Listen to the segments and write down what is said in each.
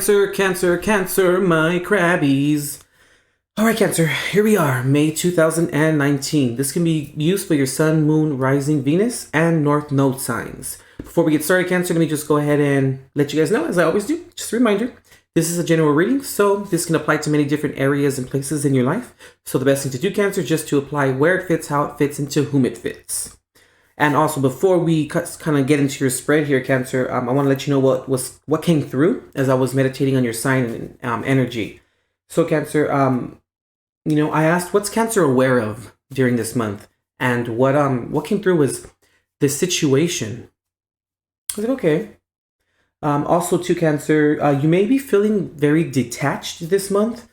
Cancer, Cancer, Cancer, my crabbies. All right, Cancer, here we are, May 2019. This can be used for your Sun, Moon, Rising, Venus, and North Node signs. Before we get started, Cancer, let me just go ahead and let you guys know, as I always do, just a reminder, this is a general reading, so this can apply to many different areas and places in your life. So the best thing to do, Cancer, is just to apply where it fits, how it fits, and to whom it fits. And also, before we kind of get into your spread here, Cancer, I want to let you know what came through as I was meditating on your sign and energy. So, Cancer, I asked, what's Cancer aware of during this month? And what came through was the situation. I was like, okay. Also, to Cancer, you may be feeling very detached this month.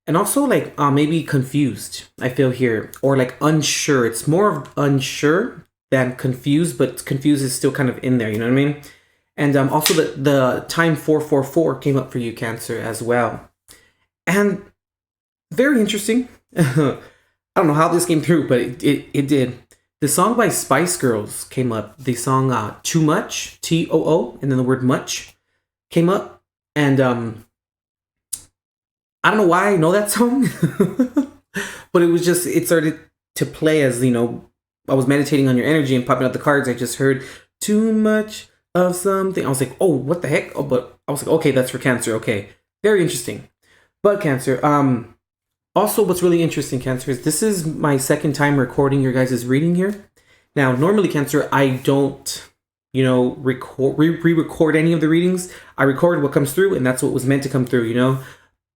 And also, like, maybe confused, I feel here. Or, like, unsure. It's more of unsure than confused, but confused is still kind of in there, you know what I mean? And also the time 444 came up for you, Cancer, as well. And very interesting. I don't know how this came through, but it did. The song by Spice Girls came up. The song Too Much, T-O-O, and then the word much came up. And I don't know why I know that song, but it started to play as, I was meditating on your energy and popping out the cards. I just heard too much of something. I was like, oh, what the heck? Oh, but I was like, okay, that's for Cancer. Okay, very interesting. But Cancer, also what's really interesting, Cancer, is this is my second time recording your guys' reading here. Now, normally, Cancer, I don't, re-record any of the readings. I record what comes through, and that's what was meant to come through,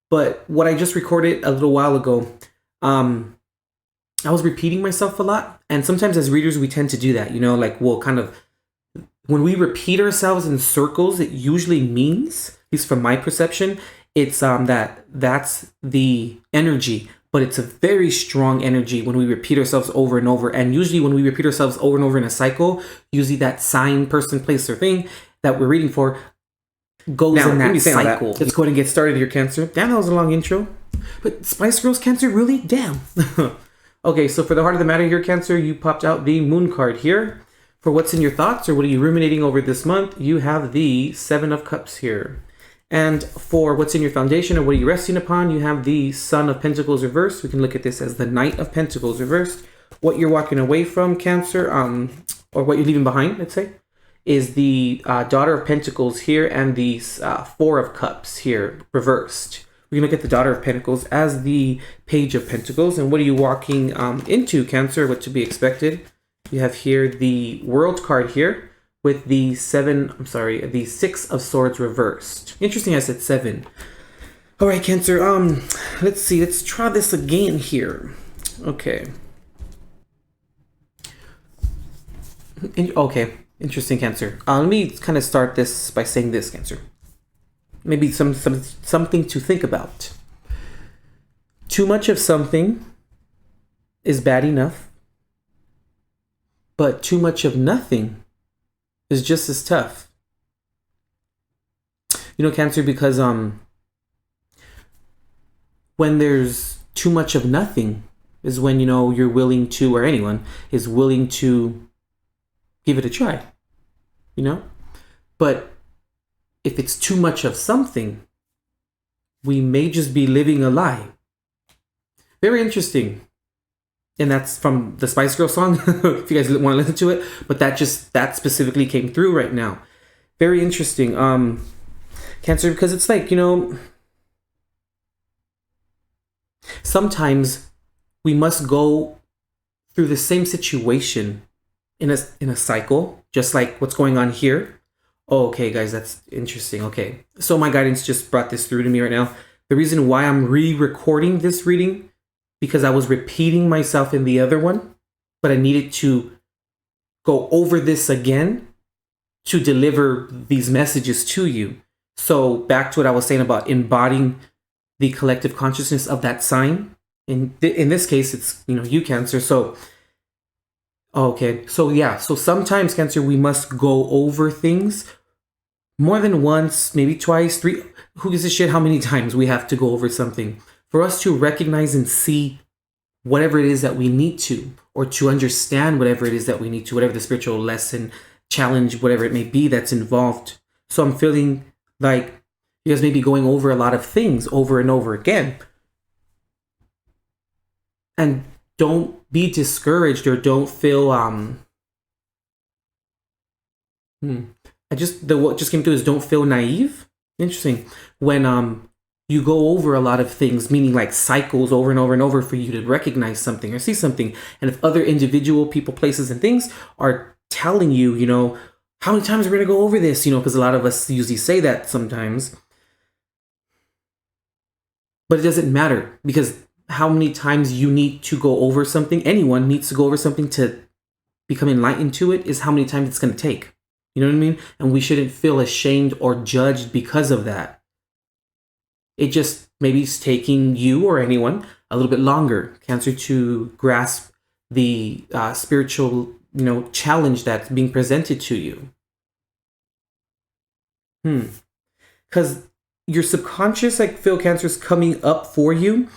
But what I just recorded a little while ago, I was repeating myself a lot. And sometimes as readers, we tend to do that, like we'll kind of, when we repeat ourselves in circles, it usually means, at least from my perception, it's that's the energy, but it's a very strong energy when we repeat ourselves over and over. And usually when we repeat ourselves over and over in a cycle, usually that sign, person, place, or thing that we're reading for goes in that cycle. Let's go ahead and get started here, Cancer. Damn, that was a long intro. But Spice Girls, Cancer, really? Damn. Okay, so for the heart of the matter here, Cancer, you popped out the Moon card here. For what's in your thoughts or what are you ruminating over this month, you have the Seven of Cups here. And for what's in your foundation or what are you resting upon, you have the Sun of Pentacles reversed. We can look at this as the Knight of Pentacles reversed. What you're walking away from, Cancer, or what you're leaving behind, let's say, is the Daughter of Pentacles here and the Four of Cups here reversed. We can look at the Daughter of Pentacles as the Page of Pentacles. And what are you walking into, Cancer? What to be expected? You have here the World card here with the the Six of Swords reversed. Interesting, I said 7. All right, Cancer. Let's see. Let's try this again here. Okay. Okay. Interesting, Cancer. Let me kind of start this by saying this, Cancer. Maybe something to think about. Too much of something is bad enough, but too much of nothing is just as tough. Cancer, because when there's too much of nothing is when you're willing to, or anyone is willing to give it a try. But if it's too much of something, we may just be living a lie. Very interesting. And that's from the Spice Girl song, if you guys want to listen to it. But that specifically came through right now. Very interesting. Cancer, because it's like, sometimes we must go through the same situation in a cycle, just like what's going on here. Oh, okay, guys, that's interesting. Okay, so my guidance just brought this through to me right now. The reason why I'm re-recording this reading, because I was repeating myself in the other one, but I needed to go over this again to deliver these messages to you. So back to what I was saying about embodying the collective consciousness of that sign. In this case, it's, you, Cancer. So, okay. So yeah. So sometimes, Cancer, we must go over things more than once, maybe twice, 3. Who gives a shit how many times we have to go over something for us to recognize and see whatever it is that we need to, or to understand whatever it is that we need to, whatever the spiritual lesson, challenge, whatever it may be that's involved. So I'm feeling like You guys may be going over a lot of things over and over again. And don't be discouraged or don't feel what just came through is don't feel naive. Interesting. When you go over a lot of things, meaning like cycles over and over and over for you to recognize something or see something. And if other individual people, places, and things are telling you, you know, how many times we're going to go over this, you know, because a lot of us usually say that sometimes. But it doesn't matter, because how many times you need to go over something, anyone needs to go over something to become enlightened to it, is how many times it's going to take. You know what I mean? And we shouldn't feel ashamed or judged because of that. It just maybe is taking you or anyone a little bit longer, Cancer, to grasp the spiritual, you know, challenge that's being presented to you. Because your subconscious, like, feel, Cancer, is coming up for you,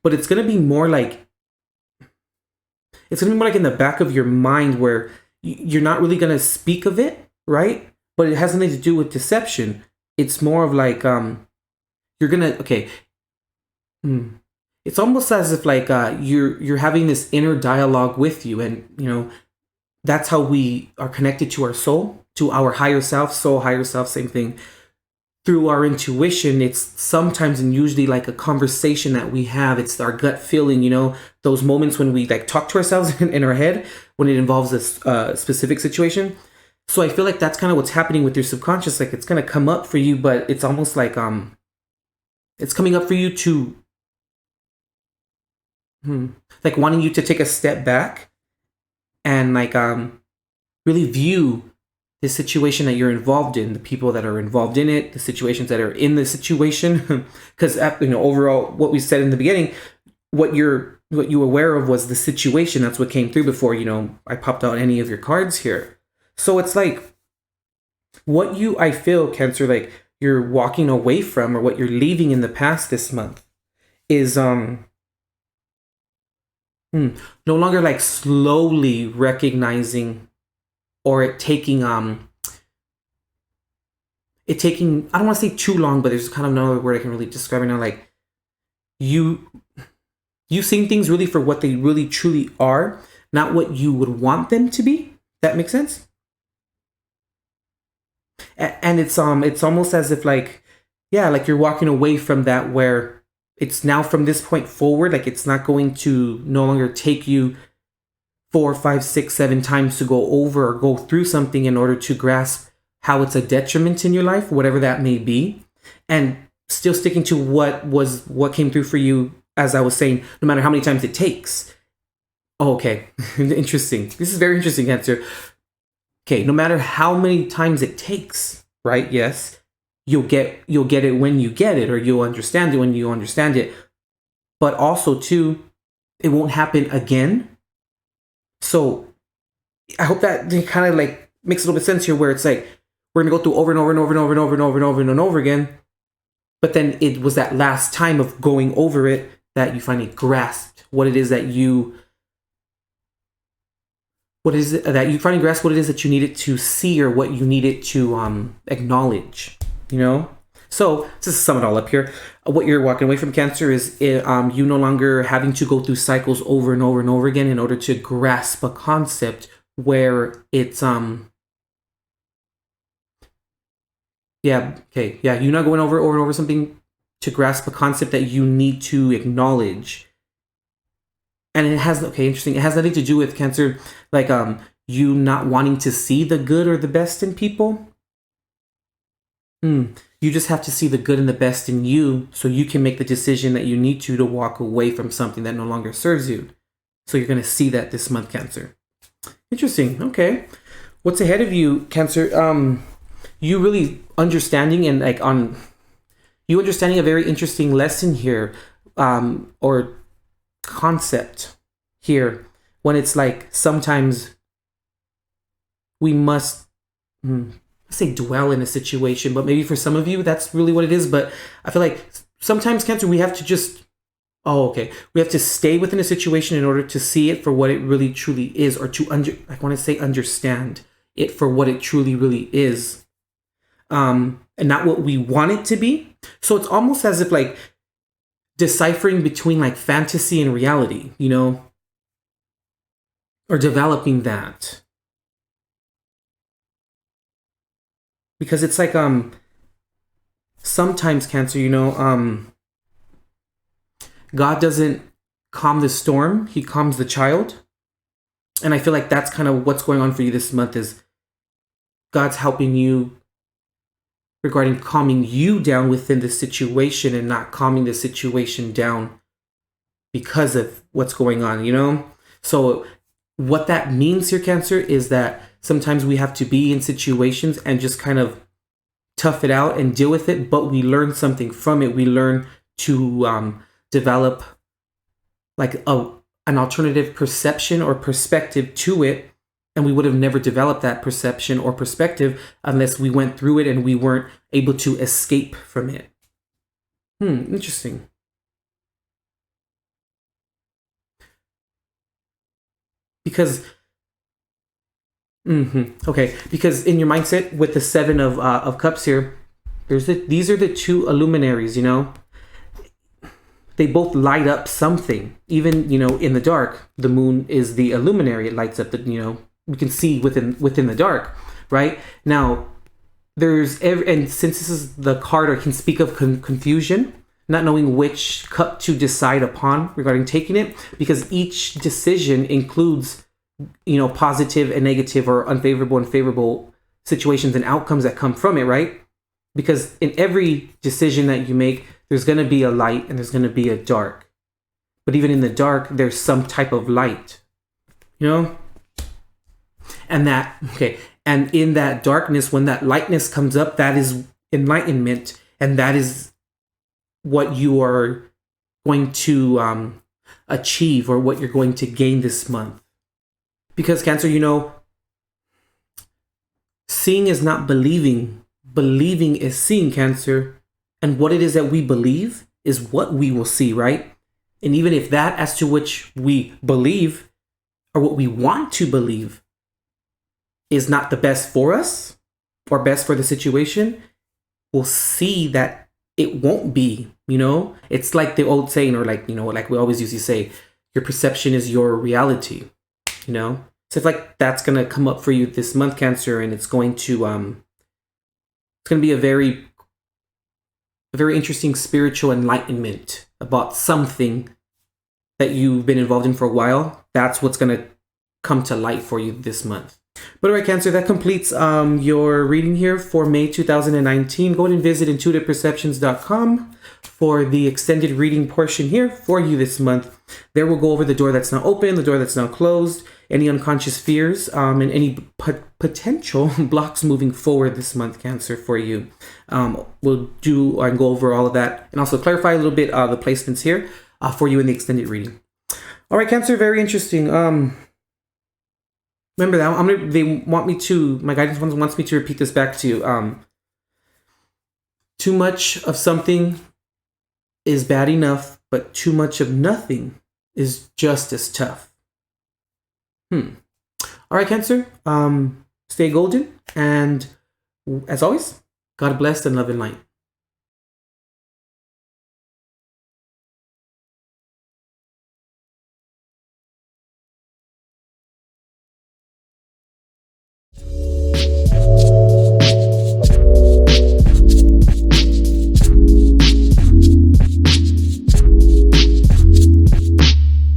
but it's going to be more like, it's going to be more like in the back of your mind where you're not really going to speak of it, right? But it has nothing to do with deception. It's more of like, you're going to, okay. It's almost as if like you're having this inner dialogue with you, and, you know, that's how we are connected to our soul, to our higher self, soul, higher self, same thing. Through our intuition, it's sometimes and usually like a conversation that we have. It's our gut feeling, you know, those moments when we like talk to ourselves in our head when it involves a specific situation. So I feel like that's kind of what's happening with your subconscious. Like, it's going to come up for you, but it's almost like it's coming up for you to like wanting you to take a step back and like really view the situation that you're involved in, the people that are involved in it, the situations that are in the situation. Because, you know, overall, what we said in the beginning, what you were aware of was the situation. That's what came through before, you know, I popped out any of your cards here. So it's like what I feel, Cancer, like you're walking away from, or what you're leaving in the past this month, is no longer like slowly recognizing, or it taking I don't want to say too long, but there's kind of no other word I can really describe it now. Like you seeing things really for what they really truly are, not what you would want them to be. That makes sense? And it's almost as if like, yeah, like you're walking away from that, where it's now from this point forward, like it's not going to no longer take you 4, 5, 6, 7 times to go over or go through something in order to grasp how it's a detriment in your life, whatever that may be, and still sticking to what came through for you, as I was saying, no matter how many times it takes. Oh, okay. Interesting. This is very interesting, Cancer. Okay, no matter how many times it takes, right? Yes, you'll get it when you get it, or you'll understand it when you understand it. But also, too, it won't happen again. So I hope that kind of like makes a little bit of sense here, where it's like we're gonna go through over and over and over and over and over and over and over and over again. But then it was that last time of going over it that you finally grasped what it is that you finally grasped what it is that you needed to see, or what you needed to acknowledge, you know? So just to sum it all up here, what you're walking away from, Cancer, is you no longer having to go through cycles over and over and over again in order to grasp a concept where it's you're not going over and over something to grasp a concept that you need to acknowledge. And it has, interesting, it has nothing to do with, Cancer, like you not wanting to see the good or the best in people. You just have to see the good and the best in you, so you can make the decision that you need to walk away from something that no longer serves you. So you're going to see that this month, Cancer. Interesting. Okay. What's ahead of you, Cancer? You really understanding, and like you understanding a very interesting lesson here, or concept here, when it's like sometimes we must say dwell in a situation, but maybe for some of you that's really what it is. But I feel like sometimes, Cancer, we have to just we have to stay within a situation in order to see it for what it really truly is, or to understand it for what it truly really is. and not what we want it to be. So it's almost as if like deciphering between like fantasy and reality, you know, or developing that. Because it's like sometimes Cancer, you know, God doesn't calm the storm, he calms the child. And I feel like that's kind of what's going on for you this month is God's helping you regarding calming you down within the situation and not calming the situation down because of what's going on, you know? So what that means here, Cancer, is that sometimes we have to be in situations and just kind of tough it out and deal with it, but we learn something from it. We learn to develop like an alternative perception or perspective to it. And we would have never developed that perception or perspective unless we went through it and we weren't able to escape from it. Interesting. Because, okay, because in your mindset with the Seven of Cups here, these are the two luminaries, you know? They both light up something. Even, you know, in the dark, the moon is the luminary. It lights up the, you know, we can see within the dark, right? Now, and since this is the card or can speak of confusion, not knowing which cup to decide upon regarding taking it, because each decision includes, you know, positive and negative or unfavorable and favorable situations and outcomes that come from it, right? Because in every decision that you make, there's going to be a light and there's going to be a dark. But even in the dark, there's some type of light, you know? And and in that darkness, when that lightness comes up, that is enlightenment. And that is what you are going to achieve or what you're going to gain this month. Because Cancer, you know, seeing is not believing. Believing is seeing, Cancer. And what it is that we believe is what we will see, right? And even if that as to which we believe or what we want to believe is not the best for us or best for the situation, we'll see that it won't be, you know? It's like the old saying, or like, you know, like we always used to say, your perception is your reality, you know? So it's like that's going to come up for you this month, Cancer, and it's going to be a very interesting spiritual enlightenment about something that you've been involved in for a while. That's what's going to come to light for you this month. But all right, Cancer, that completes your reading here for May 2019. Go ahead and visit intuitiveperceptions.com for the extended reading portion here for you this month. There we'll go over the door that's now open, the door that's now closed, any unconscious fears, and any potential blocks moving forward this month, Cancer, for you. We'll do and go over all of that and also clarify a little bit the placements here for you in the extended reading. All right, Cancer, very interesting. Remember that my guidance wants me to repeat this back to you. Too much of something is bad enough, but too much of nothing is just as tough. All right, Cancer, stay golden. And as always, God bless and love and light.